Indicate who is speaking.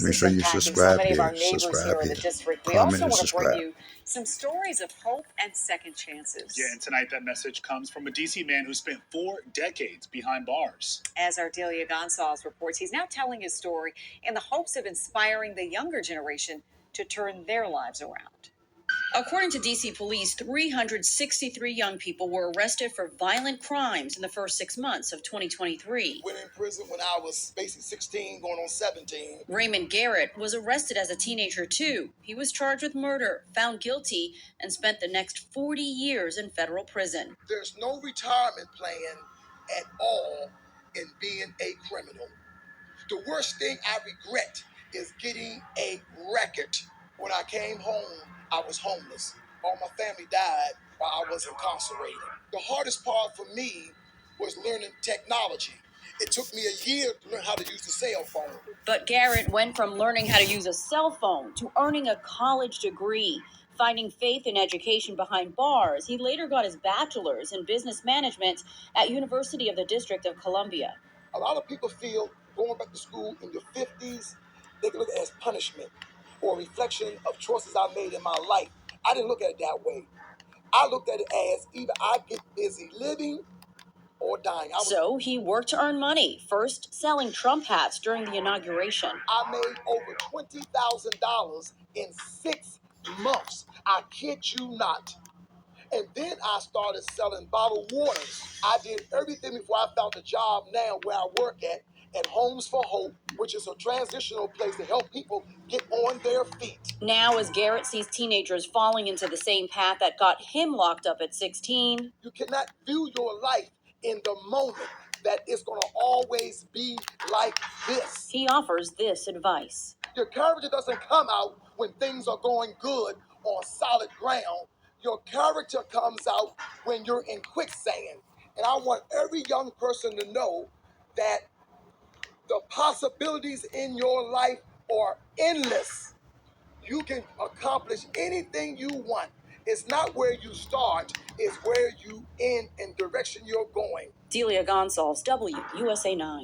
Speaker 1: Make sure you subscribe here, subscribe here, comment and subscribe.
Speaker 2: Some stories of hope and second chances.
Speaker 3: Yeah, and tonight that message comes from a DC man who spent 4 decades behind bars.
Speaker 2: As Ardelia Gonzalez reports, he's now telling his story in the hopes of inspiring the younger generation to turn their lives around. According to DC police, 363 young people were arrested for violent crimes in the first 6 months of 2023.
Speaker 4: Went in prison when I was basically 16, going on 17.
Speaker 2: Raymond Garrett was arrested as a teenager too. He was charged with murder, found guilty, and spent the next 40 years in federal prison.
Speaker 4: There's no retirement plan at all in being a criminal. The worst thing I regret is getting a record. When I came home, I was homeless. All my family died while I was incarcerated. The hardest part for me was learning technology. It took me a year to learn how to use the cell phone.
Speaker 2: But Garrett went from learning how to use a cell phone to earning a college degree. Finding faith in education behind bars, he later got his bachelor's in business management at University of the District of Columbia.
Speaker 4: A lot of people feel going back to school in your 50s, they can look at it as punishment or a reflection of choices I made in my life. I didn't look at it that way. I looked at it as either I get busy living or dying.
Speaker 2: So he worked to earn money, first selling Trump hats during the inauguration.
Speaker 4: I made over $20,000 in 6 months. I kid you not. And then I started selling bottled waters. I did everything before I found a job now where I work at Homes for Hope, which is a transitional place to help people get on their feet.
Speaker 2: Now, as Garrett sees teenagers falling into the same path that got him locked up at 16.
Speaker 4: You cannot view your life in the moment that it's going to always be like this.
Speaker 2: He offers this advice.
Speaker 4: Your character doesn't come out when things are going good on solid ground. Your character comes out when you're in quicksand. And I want every young person to know that the possibilities in your life are endless. You can accomplish anything you want. It's not where you start, it's where you end and direction you're going.
Speaker 2: Delia Gonzalez, WUSA 9.